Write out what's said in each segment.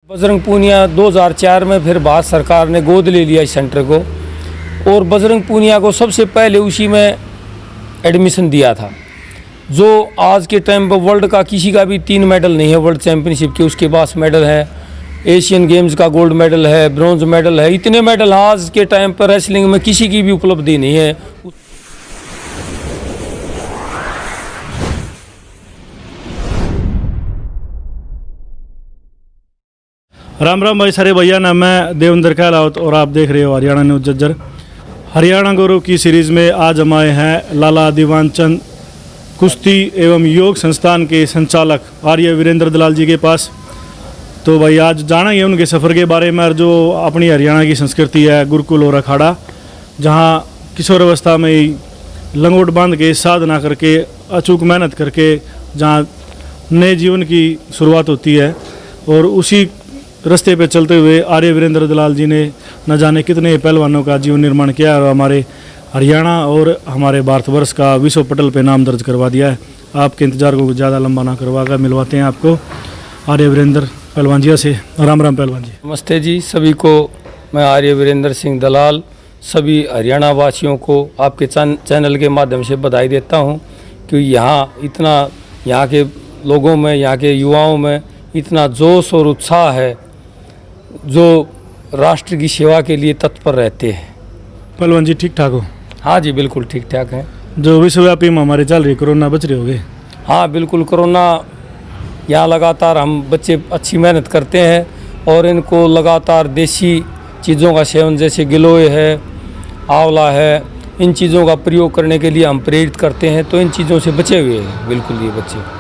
बजरंग पूनिया 2004 में फिर भारत सरकार ने गोद ले लिया इस सेंटर को, और बजरंग पूनिया को सबसे पहले उसी में एडमिशन दिया था। जो आज के टाइम पर वर्ल्ड का किसी का भी 3 मेडल नहीं है वर्ल्ड चैम्पियनशिप के, उसके पास मेडल है, एशियन गेम्स का गोल्ड मेडल है, ब्रॉन्ज मेडल है। इतने मेडल आज के टाइम पर रेसलिंग में किसी की भी उपलब्धि नहीं है। राम राम भाई सारे भैया ना, मैं देवेंद्र कहलावत और आप देख रहे हो हरियाणा न्यूज जज्जर। हरियाणा गौरव की सीरीज़ में आज हम आए हैं लाला दीवान चंद कुश्ती एवं योग संस्थान के संचालक आर्य वीरेंद्र दलाल जी के पास। तो भाई आज जानेंगे उनके सफ़र के बारे में, और जो अपनी हरियाणा की संस्कृति है गुरुकुल और अखाड़ा, जहाँ किशोर अवस्था में ही लंगोट बांध के साधना करके अचूक मेहनत करके जहाँ नए जीवन की शुरुआत होती है, और उसी रास्ते पे चलते हुए आर्य वीरेंद्र दलाल जी ने न जाने कितने पहलवानों का जीवन निर्माण किया और हमारे हरियाणा और हमारे भारतवर्ष का विश्व पटल पे नाम दर्ज करवा दिया है। आपके इंतज़ार को ज़्यादा लंबा ना करवाकर मिलवाते हैं आपको आर्य वीरेंद्र पहलवान जी से। राम राम पहलवान जी। नमस्ते जी, सभी को मैं आर्य वीरेंद्र सिंह दलाल सभी हरियाणा वासियों को आपके चैनल के माध्यम से बधाई देता हूं कि यहाँ के लोगों में, यहाँ के युवाओं में इतना जोश और उत्साह है जो राष्ट्र की सेवा के लिए तत्पर रहते हैं। पहलवान जी ठीक ठाक हो? हाँ जी, बिल्कुल ठीक ठाक हैं। जो विश्वव्यापी महामारी चल रही कोरोना, बच रहे होगे? हाँ बिल्कुल, कोरोना यहाँ लगातार हम बच्चे अच्छी मेहनत करते हैं और इनको लगातार देसी चीज़ों का सेवन, जैसे गिलोय है, आंवला है, इन चीज़ों का प्रयोग करने के लिए हम प्रेरित करते हैं। तो इन चीज़ों से बचे हुए हैं बिल्कुल ये बच्चे।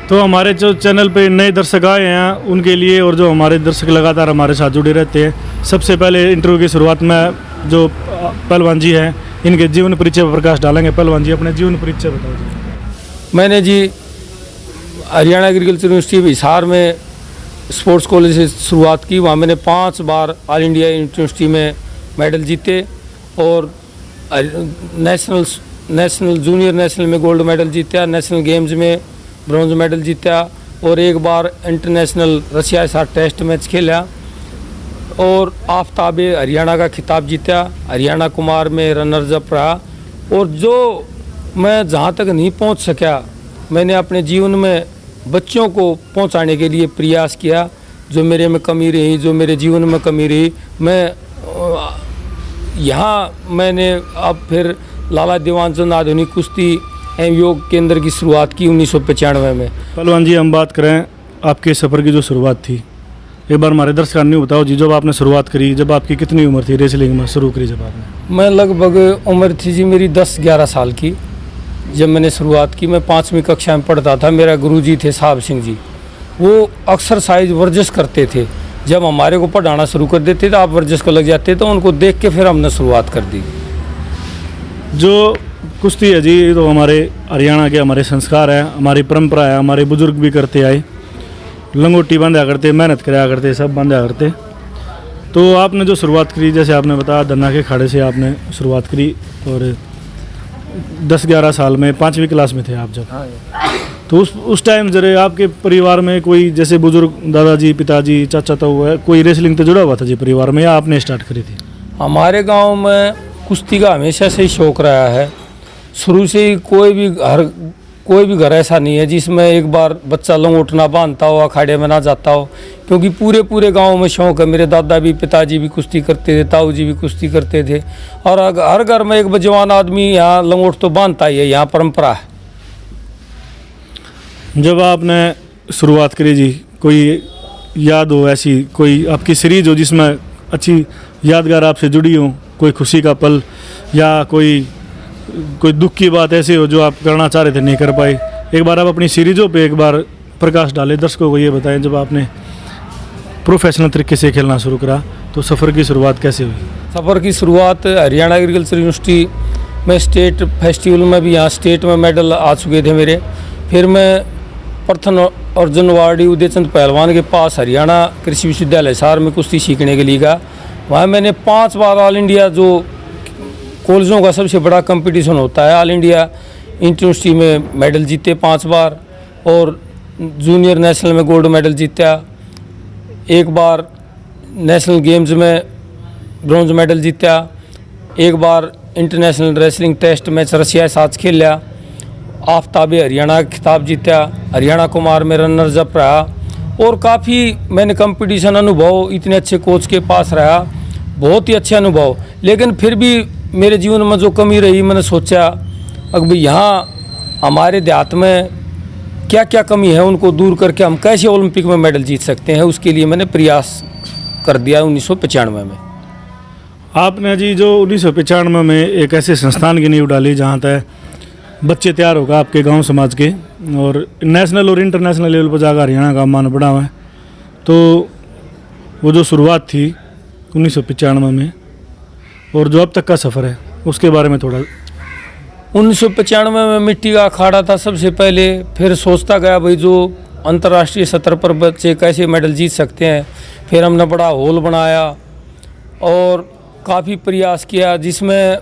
तो हमारे जो चैनल पे नए दर्शक आए हैं उनके लिए, और जो हमारे दर्शक लगातार हमारे साथ जुड़े रहते हैं, सबसे पहले इंटरव्यू की शुरुआत में जो पहलवान जी हैं इनके जीवन परिचय पर प्रकाश डालेंगे। पहलवान जी अपने जीवन परिचय बताओ जी। मैंने जी हरियाणा एग्रीकल्चर यूनिवर्सिटी हिसार में स्पोर्ट्स कॉलेज से शुरुआत की। वहाँ मैंने 5 बार ऑल इंडिया यूनिवर्सिटी में मेडल जीते और नेशनल जूनियर नेशनल में गोल्ड मेडल जीता, नेशनल गेम्स में ब्रॉन्ज मेडल जीता, और एक बार इंटरनेशनल रशिया के साथ टेस्ट मैच खेला और आफ्ताबे हरियाणा का खिताब जीता। हरियाणा कुमार में रनर्स अप रहा, और जो मैं जहाँ तक नहीं पहुँच सका मैंने अपने जीवन में बच्चों को पहुँचाने के लिए प्रयास किया। जो मेरे में कमी रही, जो मेरे जीवन में कमी रही, मैं यहाँ मैंने अब फिर लाला दीवान चंद आधुनिक कुश्ती एवं योग केंद्र की शुरुआत की 1995 में। पहलवान जी हम बात करें आपके सफ़र की जो शुरुआत थी, एक बार हमारे दर्शकों ने बताओ जी, जब आपने शुरुआत करी, जब आपकी कितनी उम्र थी रेसलिंग में शुरू करी जब आपने? मैं लगभग उम्र थी जी मेरी 10-11 साल की जब मैंने शुरुआत की। मैं 5वीं कक्षा में पढ़ता था। मेरा गुरुजी थे साहब सिंह जी, वो एक्सरसाइज वर्जिश करते थे। जब हमारे को पढ़ाना शुरू कर देते तो आप वर्जिश को लग जाते, तो उनको देख के फिर हमने शुरुआत कर दी। जो कुश्ती है जी, ये तो हमारे हरियाणा के हमारे संस्कार है, हमारी परंपरा है, हमारे बुजुर्ग भी करते आए, लंगोटी बांधा करते, मेहनत कराया करते, सब बांधा करते। तो आपने जो शुरुआत करी, जैसे आपने बताया धन्ना के अखाड़े से आपने शुरुआत करी, और 10-11 साल में 5वीं क्लास में थे आप जब। तो उस टाइम जरे आपके परिवार में कोई, जैसे बुजुर्ग दादाजी, पिताजी, चाचा, तो कोई रेसलिंग तो जुड़ा हुआ था जी परिवार में, या आपने स्टार्ट करी थी? हमारे गाँव में कुश्ती का हमेशा से ही शौक रहा है। शुरू से ही कोई भी घर ऐसा नहीं है जिसमें एक बार बच्चा लंगोट ना बांधता हो, अखाड़े में ना जाता हो, क्योंकि पूरे गांव में शौक है। मेरे दादा भी, पिताजी भी कुश्ती करते थे, ताऊ जी भी कुश्ती करते थे, और हर घर में एक जवान आदमी यहाँ लंगोट तो बांधता ही है, यहाँ परंपरा है। जब आपने शुरुआत करी जी, कोई याद हो ऐसी, कोई आपकी सीरीज हो जिसमें अच्छी यादगार आपसे जुड़ी हो, कोई खुशी का पल या कोई दुख की बात ऐसी हो जो आप करना चाह रहे थे नहीं कर पाए? एक बार आप अपनी सीरीज़ों पे एक बार प्रकाश डालें, दर्शकों को ये बताएं, जब आपने प्रोफेशनल तरीके से खेलना शुरू करा तो सफ़र की शुरुआत कैसे हुई? सफ़र की शुरुआत हरियाणा एग्रीकल्चर यूनिवर्सिटी में स्टेट फेस्टिवल में भी, यहाँ स्टेट में मेडल आ चुके थे मेरे। फिर मैं प्रथम अर्जुन अवार्डी उदयचंद पहलवान के पास हरियाणा कृषि विश्वविद्यालय हिसार में कुश्ती सीखने के लिए गया। वहाँ मैंने 5 बार ऑल इंडिया, जो कॉलेजों का सबसे बड़ा कंपटीशन होता है, ऑल इंडिया यूनिवर्सिटी में मेडल जीते 5 बार, और जूनियर नेशनल में गोल्ड मेडल जीता। एक बार नेशनल गेम्स में ब्रॉन्ज मेडल जीता, एक बार international wrestling test match Russia के साथ खेलिया, आफ्ताबे हरियाणा का खिताब जीता, हरियाणा कुमार में रनर्स अप रहा और काफ़ी मैंने कंपटीशन अनुभव इतने अच्छे कोच के पास रहा, बहुत ही अच्छे अनुभव। लेकिन फिर भी मेरे जीवन में जो कमी रही, मैंने सोचा अब भाई यहाँ हमारे देहात में क्या क्या कमी है उनको दूर करके हम कैसे ओलंपिक में मेडल जीत सकते हैं, उसके लिए मैंने प्रयास कर दिया 1995 में। आपने जी जो 1995 में एक ऐसे संस्थान की नींव डाली जहाँ तक बच्चे तैयार होगा आपके गांव समाज के और नेशनल और इंटरनेशनल लेवल पर जाकर हरियाणा का मान बढ़ा हुआ है, तो वो जो शुरुआत थी 1995 में और जो अब तक का सफ़र है उसके बारे में थोड़ा। 1995 में मिट्टी का अखाड़ा था सबसे पहले, फिर सोचता गया भाई जो अंतर्राष्ट्रीय सतह पर बच्चे कैसे मेडल जीत सकते हैं। फिर हमने बड़ा हॉल बनाया और काफ़ी प्रयास किया जिसमें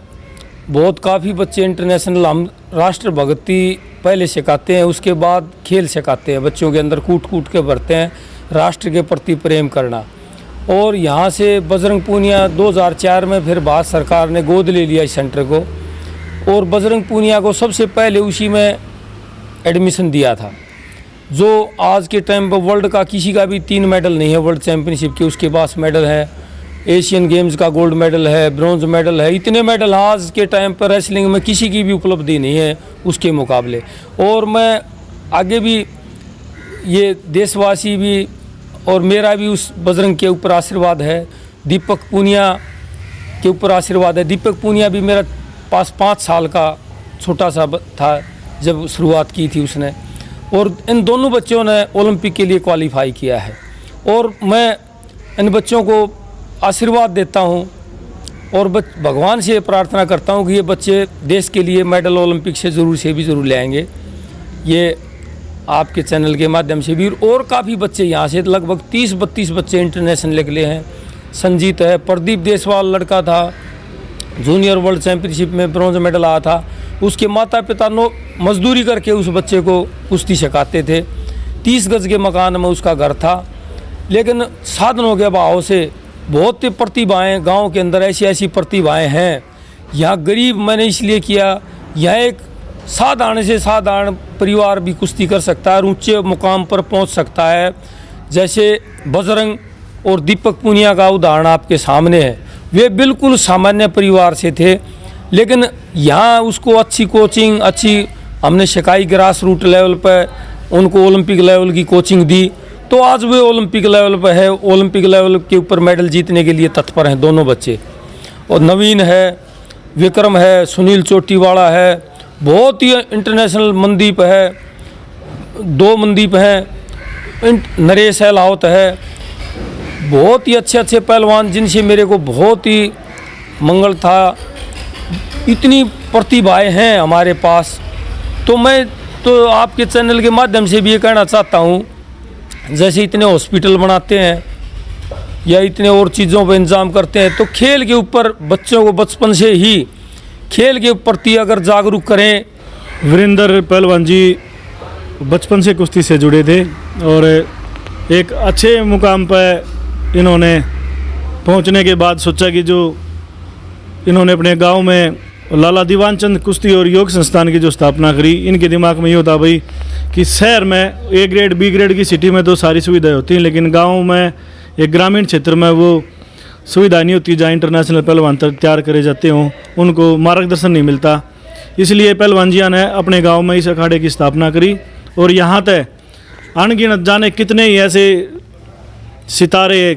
बहुत काफ़ी बच्चे इंटरनेशनल हम राष्ट्रभक्ति पहले सिखाते हैं, उसके बाद खेल सिखाते हैं, बच्चों के अंदर कूट कूट के भरते हैं राष्ट्र के प्रति प्रेम करना। और यहाँ से बजरंग पूनिया 2004 में फिर भारत सरकार ने गोद ले लिया इस सेंटर को और बजरंग पूनिया को सबसे पहले उसी में एडमिशन दिया था। जो आज के टाइम पर वर्ल्ड का किसी का भी 3 मेडल नहीं है वर्ल्ड चैम्पियनशिप के, उसके पास मेडल है, एशियन गेम्स का गोल्ड मेडल है, ब्रॉन्ज मेडल है, इतने मेडल आज के टाइम पर रेसलिंग में किसी की भी उपलब्धि नहीं है उसके मुकाबले। और मैं आगे भी ये देशवासी भी और मेरा भी उस बजरंग के ऊपर आशीर्वाद है, दीपक पूनिया के ऊपर आशीर्वाद है। दीपक पूनिया भी मेरा पास 5 साल का छोटा सा था जब शुरुआत की थी उसने, और इन दोनों बच्चों ने ओलंपिक के लिए क्वालिफाई किया है। और मैं इन बच्चों को आशीर्वाद देता हूँ और भगवान से प्रार्थना करता हूँ कि ये बच्चे देश के लिए मेडल ओलंपिक से ज़रूर ले आएंगे। ये आपके चैनल के माध्यम से भी और काफ़ी बच्चे यहाँ से लगभग 30-32 बच्चे इंटरनेशनल निकले हैं। संजीत है, प्रदीप देसवाल लड़का था, जूनियर वर्ल्ड चैम्पियनशिप में ब्रॉन्ज मेडल आया था, उसके माता पिता मजदूरी करके उस बच्चे को कुश्ती सिखाते थे। 30 गज के मकान में उसका घर था, लेकिन साधनों के अभाव से बहुत प्रतिभाएं गांव के अंदर ऐसी प्रतिभाएं हैं। यहाँ गरीब मैंने इसलिए किया, यहाँ एक साधारण से साधारण परिवार भी कुश्ती कर सकता है और ऊंचे मुकाम पर पहुंच सकता है। जैसे बजरंग और दीपक पूनिया का उदाहरण आपके सामने है, वे बिल्कुल सामान्य परिवार से थे, लेकिन यहाँ उसको अच्छी कोचिंग हमने सिखाई, ग्रास रूट लेवल पर उनको ओलंपिक लेवल की कोचिंग दी, तो आज वे ओलंपिक लेवल पर है, ओलंपिक लेवल के ऊपर मेडल जीतने के लिए तत्पर हैं दोनों बच्चे। और नवीन है, विक्रम है, सुनील चोटीवाड़ा है, बहुत ही इंटरनेशनल मनदीप है, 2 मनदीप हैं, नरेश अहलावत है, बहुत ही अच्छे पहलवान जिनसे मेरे को बहुत ही मंगल था। इतनी प्रतिभाएं हैं हमारे पास। तो मैं तो आपके चैनल के माध्यम से भी ये कहना चाहता हूँ, जैसे इतने हॉस्पिटल बनाते हैं या इतने और चीज़ों पर इंतजाम करते हैं, तो खेल के ऊपर बच्चों को बचपन से ही खेल के प्रति अगर जागरूक करें। वीरेंद्र पहलवान जी बचपन से कुश्ती से जुड़े थे और एक अच्छे मुकाम पर इन्होंने पहुंचने के बाद सोचा कि जो इन्होंने अपने गांव में लाला दीवानचंद कुश्ती और योग संस्थान की जो स्थापना करी, इनके दिमाग में ये होता भाई कि शहर में A ग्रेड B ग्रेड की सिटी में तो सारी सुविधाएं होती हैं, लेकिन गांव में एक ग्रामीण क्षेत्र में वो सुविधा नहीं होती जहाँ इंटरनेशनल पहलवान तैयार करे जाते हों, उनको मार्गदर्शन नहीं मिलता। इसलिए पहलवान जिया ने अपने गांव में इस अखाड़े की स्थापना करी और यहाँ तक अनगिनत जाने कितने ही ऐसे सितारे,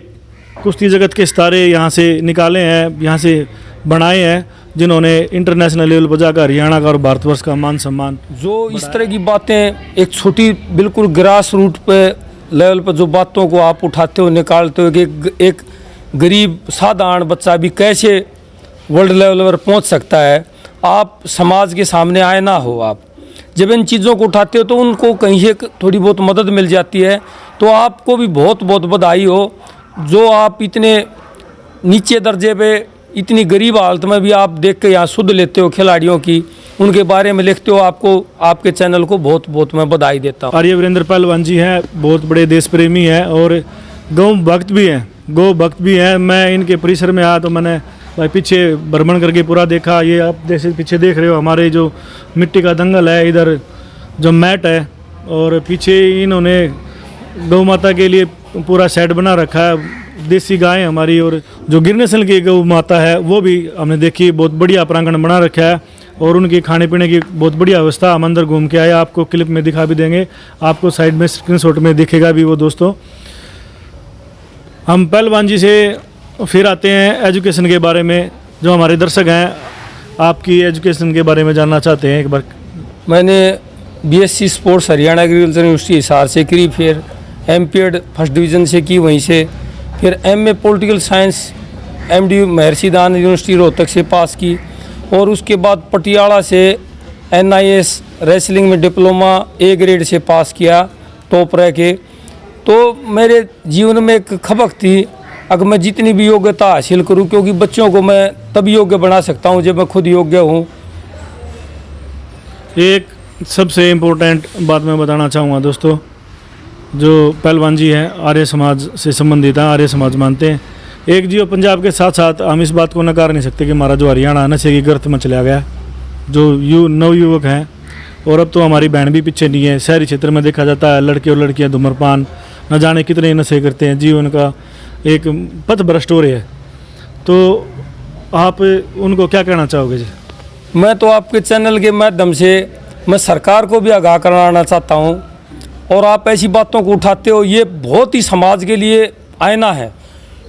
कुश्ती जगत के सितारे यहाँ से निकाले हैं, यहाँ से बनाए हैं, जिन्होंने इंटरनेशनल लेवल पर जाकर हरियाणा का और भारतवर्ष का मान सम्मान। जो इस तरह की बातें एक छोटी बिल्कुल ग्रास रूट पे लेवल पर जो बातों को आप उठाते हो, निकालते हो कि एक गरीब साधारण बच्चा भी कैसे वर्ल्ड लेवल पर पहुंच सकता है, आप समाज के सामने आए ना हो, आप जब इन चीज़ों को उठाते हो तो उनको कहीं से थोड़ी बहुत मदद मिल जाती है, तो आपको भी बहुत बहुत बधाई हो। जो आप इतने नीचे दर्जे पे इतनी गरीब हालत में भी आप देख के यहाँ शुद्ध लेते हो खिलाड़ियों की, उनके बारे में लिखते हो, आपको आपके चैनल को बहुत बहुत मैं बधाई देता हूँ। और ये वीरेंद्र पहलवान जी हैं, बहुत बड़े देश प्रेमी हैं और गौ भक्त भी हैं, गौ भक्त भी हैं। मैं इनके परिसर में आया तो मैंने भाई पीछे भ्रमण करके पूरा देखा। ये आप जैसे पीछे देख रहे हो हमारे जो मिट्टी का दंगल है, इधर जो मैट है, और पीछे इन्होंने गौ माता के लिए पूरा सेट बना रखा है। देसी गाय हमारी और जो गिर नस्ल की गौ माता है वो भी हमने देखी, बहुत बढ़िया प्रांगण बना रखा है और उनके खाने पीने की बहुत बढ़िया व्यवस्था। हम अंदर घूम के आए, आपको क्लिप में दिखा भी देंगे, आपको साइड में स्क्रीनशॉट में दिखेगा भी वो। दोस्तों हम पहलवान जी से फिर आते हैं एजुकेशन के बारे में। जो हमारे दर्शक हैं आपकी एजुकेशन के बारे में जानना चाहते हैं एक बार। मैंने BSc sports Haryana agriculture university Hisar से करी, फिर एमपीएड फर्स्ट डिवीज़न से की वहीं से, फिर एमए पॉलिटिकल साइंस एमडी महर्षि दान यूनिवर्सिटी रोहतक से पास की, और उसके बाद पटियाला से एनआईएस रेसलिंग में डिप्लोमा ए ग्रेड से पास किया टॉप रह के। तो मेरे जीवन में एक खबक थी, अगर मैं जितनी भी योग्यता हासिल करूं, क्योंकि बच्चों को मैं तभी योग्य बना सकता हूं जब मैं खुद योग्य हूं। एक सबसे इम्पोर्टेंट बात मैं बताना चाहूँगा दोस्तों, जो पहलवान जी हैं आर्य समाज से संबंधित हैं, आर्य समाज मानते हैं। एक जियो पंजाब के साथ साथ हम इस बात को नकार नहीं सकते कि हमारा जो हरियाणा नशे की गर्त में चला गया, जो नवयुवक हैं, और अब तो हमारी बहन भी पीछे नहीं है। शहरी क्षेत्र में देखा जाता है लड़के और लड़कियां धूम्रपान न जाने कितने नशे करते हैं, जीवन का एक पथ भ्रष्ट हो रही है। तो आप उनको क्या कहना चाहोगे जी? मैं तो आपके चैनल के माध्यम से मैं सरकार को भी आगाह कराना चाहता हूं, और आप ऐसी बातों को उठाते हो, ये बहुत ही समाज के लिए आईना है।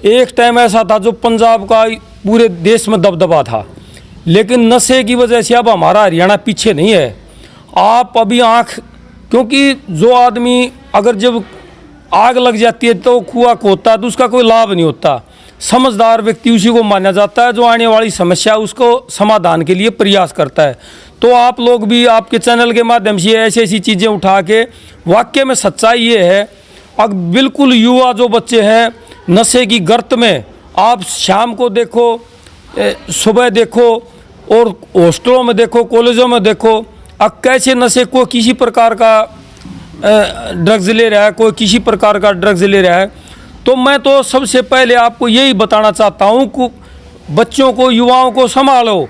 एक टाइम ऐसा था जो पंजाब का पूरे देश में दबदबा था, लेकिन नशे की वजह से अब हमारा हरियाणा पीछे नहीं है। आप अभी क्योंकि जो आदमी अगर जब आग लग जाती है तो कुआं खोदता है तो उसका कोई लाभ नहीं होता। समझदार व्यक्ति उसी को माना जाता है जो आने वाली समस्या उसको समाधान के लिए प्रयास करता है। तो आप लोग भी आपके चैनल के माध्यम से ऐसी ऐसी चीज़ें उठा के, वाकई में सच्चाई ये है, अब बिल्कुल युवा जो बच्चे हैं नशे की गर्त में, आप शाम को देखो, सुबह देखो, और हॉस्टलों में देखो, कॉलेजों में देखो, अब कैसे नशे को किसी प्रकार का ड्रग्स ले रहा है, कोई किसी प्रकार का ड्रग्स ले रहा है। तो मैं तो सबसे पहले आपको यही बताना चाहता हूँ कि बच्चों को, युवाओं को संभालो।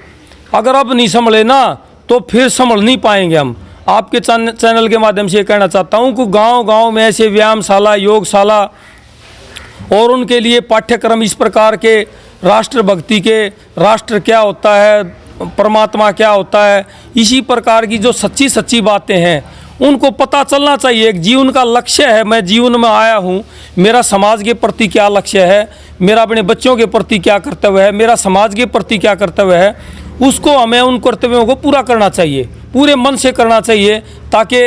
अगर अब नहीं संभले ना तो फिर संभल नहीं पाएंगे हम। आपके चैनल के माध्यम से कहना चाहता हूँ कि गांव-गांव में ऐसे व्यायामशाला, योगशाला और उनके लिए पाठ्यक्रम इस प्रकार के, राष्ट्रभक्ति के, राष्ट्र क्या होता है, परमात्मा क्या होता है, इसी प्रकार की जो सच्ची सच्ची बातें हैं उनको पता चलना चाहिए। एक जीवन का लक्ष्य है, मैं जीवन में आया हूँ, मेरा समाज के प्रति क्या लक्ष्य है, मेरा अपने बच्चों के प्रति क्या कर्तव्य है, मेरा समाज के प्रति क्या कर्तव्य है, उसको हमें उन कर्तव्यों को पूरा करना चाहिए, पूरे मन से करना चाहिए, ताकि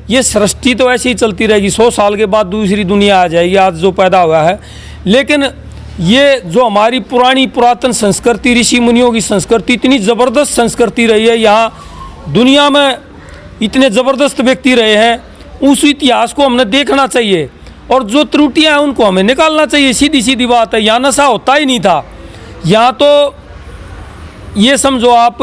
ये सृष्टि तो ऐसे ही चलती रहेगी। 100 साल के बाद दूसरी दुनिया आ जाएगी, आज जो पैदा हुआ है। लेकिन ये जो हमारी पुरातन संस्कृति, ऋषि मुनियों की संस्कृति, इतनी ज़बरदस्त संस्कृति रही है, यहाँ दुनिया में इतने ज़बरदस्त व्यक्ति रहे हैं, उस इतिहास को हमने देखना चाहिए, और जो त्रुटियां हैं उनको हमें निकालना चाहिए। सीधी सीधी बात है, यहाँ नशा होता ही नहीं था। यहाँ तो ये समझो आप,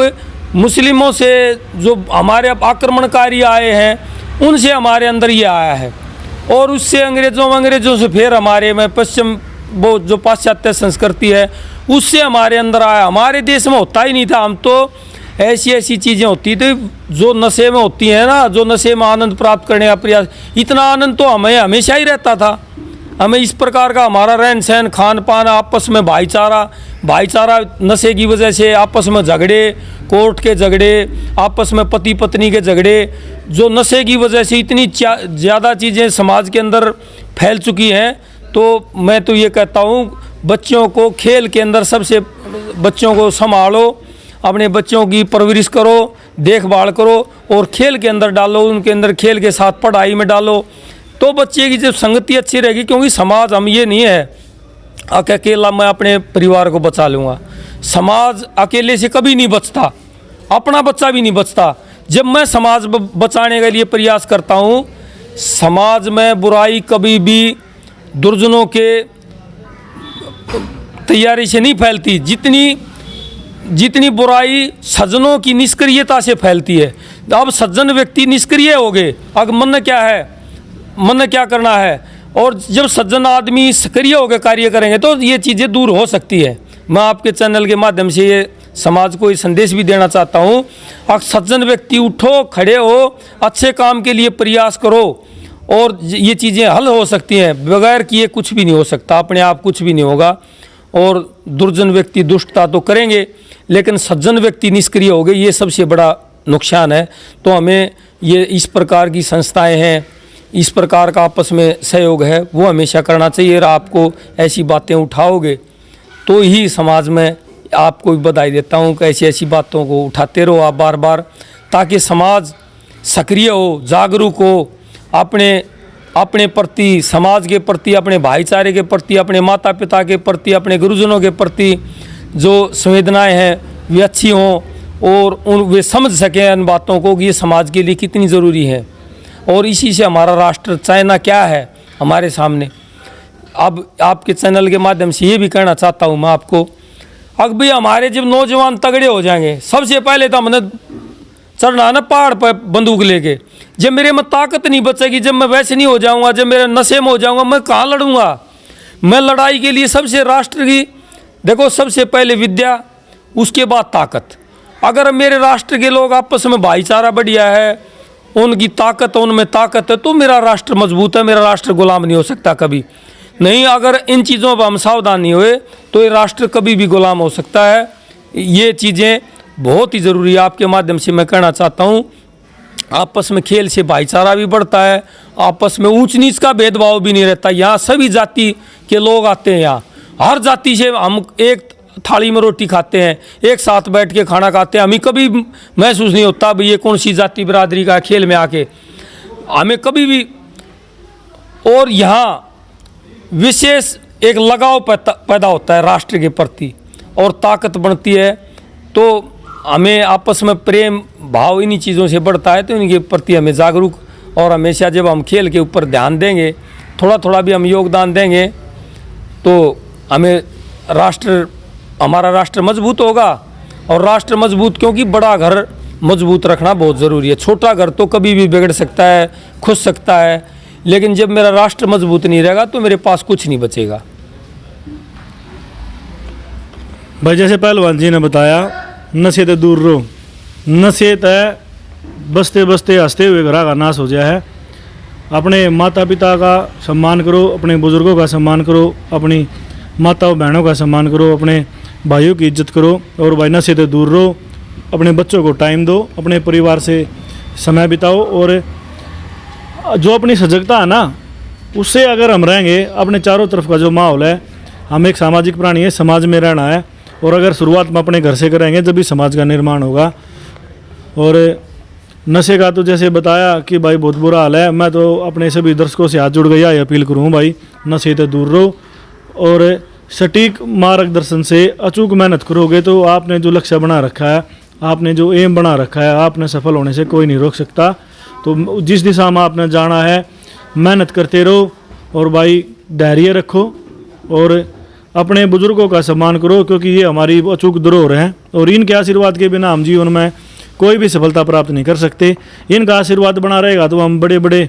मुस्लिमों से जो हमारे आक्रमणकारी आए हैं उनसे हमारे अंदर ये आया है, और उससे अंग्रेज़ों से फिर हमारे में पश्चिम, वो जो पाश्चात्य संस्कृति है उससे हमारे अंदर आया। हमारे देश में होता ही नहीं था। हम तो ऐसी ऐसी चीज़ें होती थी जो नशे में होती हैं ना, जो नशे में आनंद प्राप्त करने का प्रयास, इतना आनंद तो हमें हमेशा ही रहता था। हमें इस प्रकार का हमारा रहन सहन, खान पान, आपस में भाईचारा नशे की वजह से आपस में झगड़े, कोर्ट के झगड़े, आपस में पति पत्नी के झगड़े, जो नशे की वजह से इतनी ज़्यादा चीज़ें समाज के अंदर फैल चुकी हैं। तो मैं तो ये कहता हूँ, बच्चों को खेल के अंदर सबसे, बच्चों को संभालो, अपने बच्चों की परवरिश करो, देखभाल करो, और खेल के अंदर डालो, उनके अंदर खेल के साथ पढ़ाई में डालो, तो बच्चे की जब संगति अच्छी रहेगी। क्योंकि समाज, हम ये नहीं है अकेला मैं अपने परिवार को बचा लूँगा, समाज अकेले से कभी नहीं बचता, अपना बच्चा भी नहीं बचता। जब मैं समाज बचाने के लिए प्रयास करता हूँ, समाज में बुराई कभी भी दुर्जनों के तैयारी से नहीं फैलती, जितनी बुराई सज्जनों की निष्क्रियता से फैलती है। अब सज्जन व्यक्ति निष्क्रिय हो गए, अब मन क्या है, मन क्या करना है, और जब सज्जन आदमी सक्रिय होकर कार्य करेंगे तो ये चीज़ें दूर हो सकती है। मैं आपके चैनल के माध्यम से ये समाज को ये संदेश भी देना चाहता हूँ, अब सज्जन व्यक्ति उठो, खड़े हो, अच्छे काम के लिए प्रयास करो और ये चीज़ें हल हो सकती हैं। बगैर किए कुछ भी नहीं हो सकता, अपने आप कुछ भी नहीं होगा। और दुर्जन व्यक्ति दुष्टता तो करेंगे, लेकिन सज्जन व्यक्ति निष्क्रिय हो गए, ये सबसे बड़ा नुकसान है। तो हमें ये इस प्रकार की संस्थाएं हैं, इस प्रकार का आपस में सहयोग है, वो हमेशा करना चाहिए। और आपको ऐसी बातें उठाओगे तो ही समाज में आपको भी बधाई देता हूँ कि ऐसी ऐसी बातों को उठाते रहो आप बार बार, ताकि समाज सक्रिय हो, जागरूक हो, अपने प्रति, समाज के प्रति, अपने भाईचारे के प्रति, अपने माता पिता के प्रति, अपने गुरुजनों के प्रति जो संवेदनाएं हैं वे अच्छी हों और वे समझ सकें इन बातों को कि ये समाज के लिए कितनी ज़रूरी है। और इसी से हमारा राष्ट्र चाइना क्या है हमारे सामने। अब आपके चैनल के माध्यम से ये भी कहना चाहता हूँ मैं आपको, अब भी हमारे जब नौजवान तगड़े हो जाएंगे, सबसे पहले तो हमने चढ़ना ना पहाड़ पर बंदूक लेके। जब मेरे में ताकत नहीं बचेगी, जब मैं वैसे नहीं हो जाऊंगा, जब मेरे नशे में हो जाऊंगा, मैं कहाँ लड़ूंगा। मैं लड़ाई के लिए सबसे राष्ट्र की देखो, सबसे पहले विद्या, उसके बाद ताकत। अगर मेरे राष्ट्र के लोग आपस में भाईचारा बढ़िया है, उनकी ताकत, उनमें ताकत है, तो मेरा राष्ट्र मजबूत है, मेरा राष्ट्र गुलाम नहीं हो सकता कभी नहीं। अगर इन चीज़ों पर हम सावधान नहीं हुए तो ये राष्ट्र कभी भी गुलाम हो सकता है। ये चीज़ें बहुत ही ज़रूरी है। आपके माध्यम से मैं कहना चाहता हूँ, आपस में खेल से भाईचारा भी बढ़ता है, आपस में ऊंच नीच का भेदभाव भी नहीं रहता। यहाँ सभी जाति के लोग आते हैं, यहाँ हर जाति से हम एक थाली में रोटी खाते हैं, एक साथ बैठ के खाना खाते हैं। हमें कभी महसूस नहीं होता भाई ये कौन सी जाति बिरादरी का खेल में आके, हमें कभी भी। और यहाँ विशेष एक लगाव पैदा होता है राष्ट्र के प्रति और ताकत बढ़ती है। तो हमें आपस में प्रेम भाव इन्हीं चीज़ों से बढ़ता है। तो इनके प्रति हमें जागरूक और हमेशा जब हम खेल के ऊपर ध्यान देंगे, थोड़ा थोड़ा भी हम योगदान देंगे, तो हमें हमारा राष्ट्र मजबूत होगा। और राष्ट्र मजबूत क्योंकि बड़ा घर मजबूत रखना बहुत ज़रूरी है। छोटा घर तो कभी भी बिगड़ सकता है, खुश सकता है, लेकिन जब मेरा राष्ट्र मजबूत नहीं रहेगा तो मेरे पास कुछ नहीं बचेगा। भाई जैसे पहलवान जी ने बताया, नशे तो दूर रहो, नशे तो बसते बसते हंसते हुए घर का नाश हो जाए है। अपने माता पिता का सम्मान करो, अपने बुज़ुर्गों का सम्मान करो, अपनी माताओं बहनों का सम्मान करो, अपने भाइयों की इज्जत करो और भाई नशे से दूर रहो। अपने बच्चों को टाइम दो, अपने परिवार से समय बिताओ। और जो अपनी सजगता है ना, उससे अगर हम रहेंगे, अपने चारों तरफ का जो माहौल है, हम एक सामाजिक प्राणी है, समाज में रहना है। और अगर शुरुआत में अपने घर से करेंगे जब भी समाज का निर्माण होगा। और नशे का तो जैसे बताया कि भाई बहुत बुरा हाल है। मैं तो अपने सभी दर्शकों से हाथ जुड़ गया, ये अपील करूँ भाई नशे से दूर रहो और सटीक मार्गदर्शन से अचूक मेहनत करोगे तो आपने जो लक्ष्य बना रखा है, आपने जो एम बना रखा है, आपने सफल होने से कोई नहीं रोक सकता। तो जिस दिशा में आपने जाना है मेहनत करते रहो और भाई धैर्य रखो और अपने बुजुर्गों का सम्मान करो, क्योंकि ये हमारी अचूक धरोहर हैं और इनके आशीर्वाद के बिना हम जीवन में कोई भी सफलता प्राप्त नहीं कर सकते। इनका आशीर्वाद बना रहेगा तो हम बड़े बड़े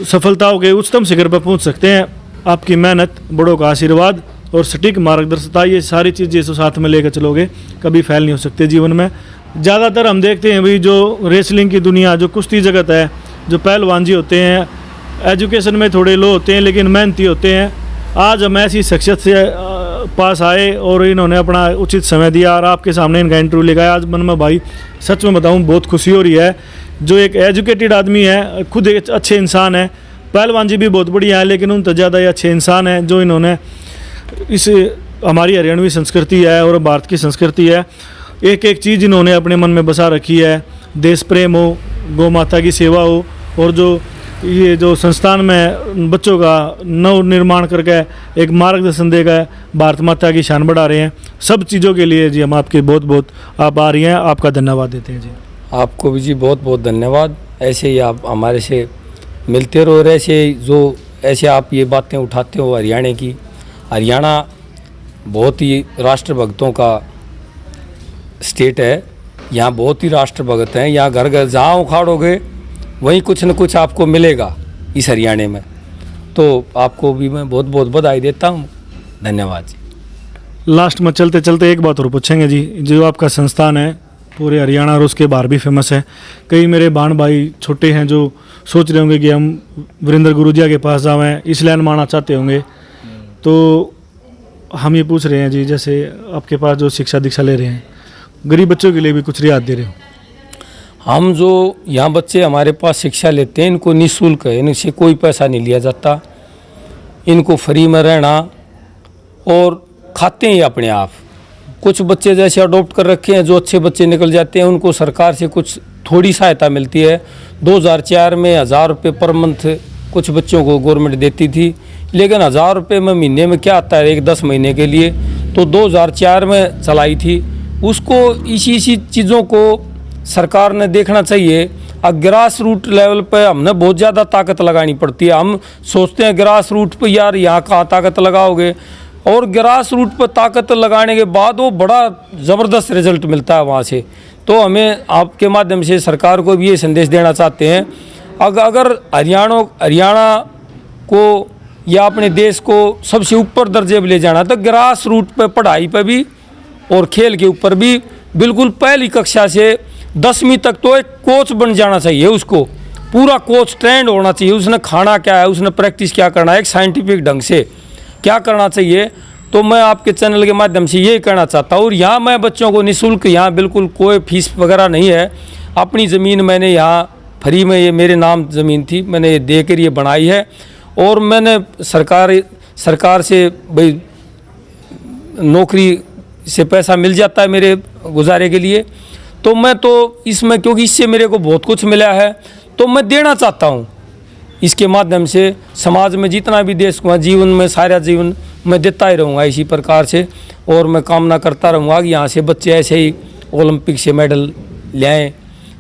सफलताओं के उच्चतम शिखर पर पहुंच सकते हैं। आपकी मेहनत, बड़ों का आशीर्वाद और सटीक मार्गदर्शिता, ये सारी चीज़ें जो साथ में लेकर चलोगे कभी फैल नहीं हो सकते जीवन में। ज़्यादातर हम देखते हैं भाई जो रेसलिंग की दुनिया, जो कुश्ती जगत है, जो पहलवान जी होते हैं, एजुकेशन में थोड़े लो होते हैं लेकिन मेहनती होते हैं। आज हम ऐसी शख्सियत से पास आए और इन्होंने अपना उचित समय दिया और आपके सामने इनका इंटरव्यू लेगा। आज मन में भाई सच में बताऊं बहुत खुशी हो रही है। जो एक एजुकेटेड आदमी है, खुद एक अच्छे इंसान है, पहलवान जी भी बहुत बढ़िया है, लेकिन उन तो ज़्यादा ही अच्छे इंसान हैं जो इन्होंने इस हमारी हरियाणवी संस्कृति है और भारत की संस्कृति है, एक एक चीज़ इन्होंने अपने मन में बसा रखी है। देश प्रेम हो, गौ माता की सेवा हो और जो ये जो संस्थान में बच्चों का नव निर्माण करके एक मार्गदर्शन देकर भारत माता की शान बढ़ा रहे हैं। सब चीज़ों के लिए जी हम आपके बहुत बहुत आभारी हैं, आपका धन्यवाद देते हैं जी। आपको भी जी बहुत बहुत धन्यवाद। ऐसे ही आप हमारे से मिलते रहो, ऐसे आप ये बातें उठाते हो हरियाणा की। हरियाणा बहुत ही राष्ट्रभक्तों का स्टेट है, यहाँ बहुत ही राष्ट्रभक्त हैं। यहाँ घर घर जहाँ उखाड़ोगे वहीं कुछ न कुछ आपको मिलेगा इस हरियाणा में। तो आपको भी मैं बहुत बहुत बधाई देता हूँ। धन्यवाद जी। लास्ट में चलते चलते एक बात और पूछेंगे जी, जो आपका संस्थान है पूरे हरियाणा और उसके बाहर भी फेमस है, कई मेरे बहन भाई छोटे हैं जो सोच रहे होंगे कि हम वीरेंद्र गुरुजिया के पास जावें, इस लाइन में आना चाहते होंगे, तो हम ये पूछ रहे हैं जी, जैसे आपके पास जो शिक्षा दीक्षा ले रहे हैं, गरीब बच्चों के लिए भी कुछ रियायत दे रहे हो? हम जो यहाँ बच्चे हमारे पास शिक्षा लेते हैं, इनको निःशुल्क है, इनसे कोई पैसा नहीं लिया जाता, इनको फ्री में रहना और खाते हैं ये अपने आप। कुछ बच्चे जैसे अडॉप्ट कर रखे हैं, जो अच्छे बच्चे निकल जाते हैं, उनको सरकार से कुछ थोड़ी सहायता मिलती है। 2004 में 1000 रुपये पर मंथ कुछ बच्चों को गवर्नमेंट देती थी, लेकिन 1000 रुपये में महीने में क्या आता है, एक 10 महीने के लिए, तो 2004 में चलाई थी उसको। इसी चीज़ों को सरकार ने देखना चाहिए। अब ग्रास रूट लेवल पे हमने बहुत ज़्यादा ताकत लगानी पड़ती है। हम सोचते हैं ग्रास रूट पे यार यहाँ कहाँ ताकत लगाओगे, और ग्रास रूट पर ताकत लगाने के बाद वो बड़ा ज़बरदस्त रिजल्ट मिलता है वहाँ से। तो हमें आपके माध्यम से सरकार को भी ये संदेश देना चाहते हैं, अगर हरियाणा को या अपने देश को सबसे ऊपर दर्जे पर ले जाना, तो ग्रास रूट पर पढ़ाई पर भी और खेल के ऊपर भी बिल्कुल पहली कक्षा से 10वीं तक तो एक कोच बन जाना चाहिए। उसको पूरा कोच ट्रेंड होना चाहिए, उसने खाना क्या है, उसने प्रैक्टिस क्या करना है, एक साइंटिफिक ढंग से क्या करना चाहिए। तो मैं आपके चैनल के माध्यम से यही कहना चाहता हूँ। और यहाँ मैं बच्चों को निःशुल्क, यहाँ बिल्कुल कोई फीस वगैरह नहीं है। अपनी ज़मीन मैंने यहाँ फ्री में, ये मेरे नाम ज़मीन थी, मैंने दे कर ये बनाई है। और मैंने सरकार से भाई नौकरी से पैसा मिल जाता है मेरे गुजारे के लिए, तो मैं तो इसमें, क्योंकि इससे मेरे को बहुत कुछ मिला है, तो मैं देना चाहता हूँ। इसके माध्यम से समाज में जितना भी देश को जीवन में, सारा जीवन मैं देता ही रहूँगा इसी प्रकार से। और मैं कामना करता रहूँगा कि यहाँ से बच्चे ऐसे ही ओलंपिक से मेडल ले आएँ,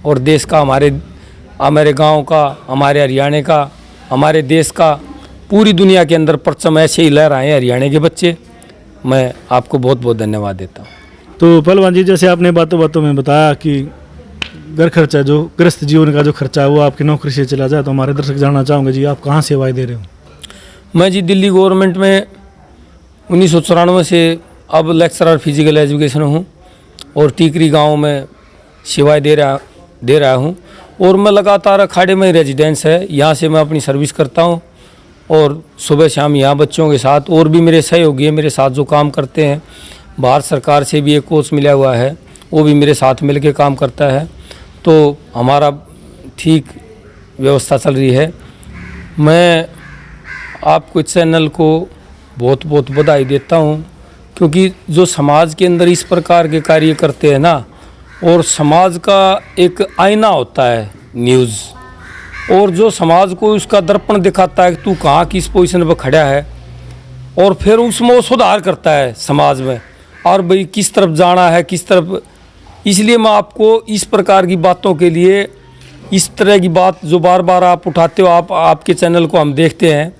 और देश का, हमारे गांव का, हमारे हरियाणा का, हमारे देश का, पूरी दुनिया के अंदर परचम ऐसे ही लहराएं हरियाणा के बच्चे। मैं आपको बहुत बहुत धन्यवाद देता हूँ। तो पहलवान जी, जैसे आपने बातों बातों में बताया कि घर खर्चा, जो गृहस्थ जीवन का जो खर्चा है वो आपकी नौकरी से चला जाए, तो हमारे दर्शक जानना चाहोगे जी, आप कहाँ सेवाएं दे रहे हो? मैं जी दिल्ली गवर्नमेंट में 1994 से अब लेक्चरर फिजिकल एजुकेशन हूँ, और टीकरी गांव में सेवाएं दे रहा हूँ। और मैं लगातार अखाड़े में रेजिडेंस है, यहाँ से मैं अपनी सर्विस करता हूँ, और सुबह शाम यहाँ बच्चों के साथ, और भी मेरे सहयोगी हैं मेरे साथ जो काम करते हैं। भारत सरकार से भी एक कोच मिला हुआ है, वो भी मेरे साथ मिल के काम करता है। तो हमारा ठीक व्यवस्था चल रही है। मैं आपको चैनल को बहुत बहुत बधाई देता हूँ, क्योंकि जो समाज के अंदर इस प्रकार के कार्य करते हैं ना, और समाज का एक आईना होता है न्यूज़, और जो समाज को उसका दर्पण दिखाता है कि तू कहाँ किस पोजीशन पर खड़ा है, और फिर उसमें वो सुधार करता है समाज में, और भाई किस तरफ जाना है, किस तरफ। इसलिए मैं आपको इस प्रकार की बातों के लिए, इस तरह की बात जो बार बार आप उठाते हो, आपके चैनल को हम देखते हैं,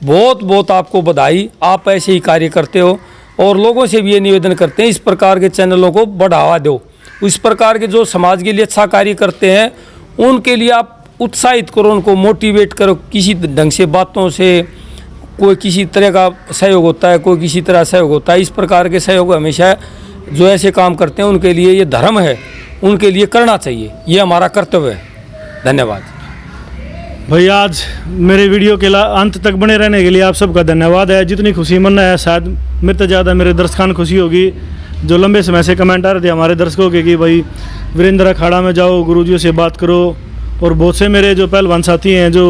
बहुत बहुत आपको बधाई। आप ऐसे ही कार्य करते हो, और लोगों से भी ये निवेदन करते हैं इस प्रकार के चैनलों को बढ़ावा दो। इस प्रकार के जो समाज के लिए अच्छा कार्य करते हैं उनके लिए आप उत्साहित करो, उनको मोटिवेट करो। किसी ढंग से बातों से कोई किसी तरह का सहयोग होता है, कोई किसी तरह सहयोग होता है। इस प्रकार के सहयोग हमेशा जो ऐसे काम करते हैं उनके लिए ये धर्म है, उनके लिए करना चाहिए, ये हमारा कर्तव्य है। धन्यवाद भाई। आज मेरे वीडियो के अंत तक बने रहने के लिए आप सबका धन्यवाद है। जितनी खुशी मन है, शायद मेरे तो ज़्यादा मेरे दर्शकों खुशी होगी, जो लंबे समय से कमेंट आ रहे थे हमारे दर्शकों के कि भाई वीरेंद्र अखाड़ा में जाओ, गुरुजियों से बात करो। और बहुत से मेरे जो पहलवान साथी हैं जो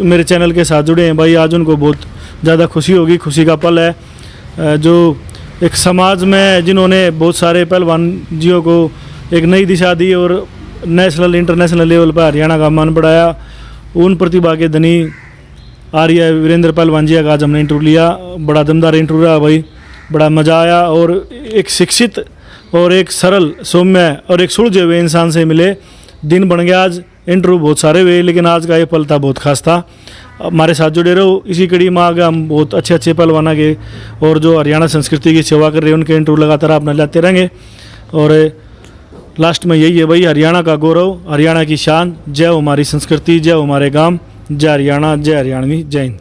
मेरे चैनल के साथ जुड़े हैं भाई, आज उनको बहुत ज़्यादा खुशी होगी, खुशी का पल है। जो एक समाज में जिन्होंने बहुत सारे पहलवान जियों को एक नई दिशा दी और नेशनल इंटरनेशनल लेवल पर हरियाणा का मान बढ़ाया, उन प्रतिभा के धनी आर्य वीरेंद्र पहलवान जी का आज हमने इंटरव्यू लिया। बड़ा दमदार इंटरव्यू रहा भाई, बड़ा मज़ा आया। और एक शिक्षित और एक सरल, सौम्य और एक सुलझे हुए इंसान से मिले। दिन बन गया आज, इंटरव्यू बहुत सारे हुए, लेकिन आज का ये पल था बहुत खास था। हमारे साथ जुड़े रहो। इसी कड़ी में आगे हम बहुत अच्छे अच्छे पहलवान के और जो हरियाणा संस्कृति की सेवा कर रहे हैं उनके इंटरव्यू लगातार अपना लाते रहेंगे। और लास्ट में यही है भाई, हरियाणा का गौरव, हरियाणा की शान, जय हो हमारी संस्कृति, जय हो हमारे गांव, जय हरियाणा, जय हरियाणवी, जय हिंद।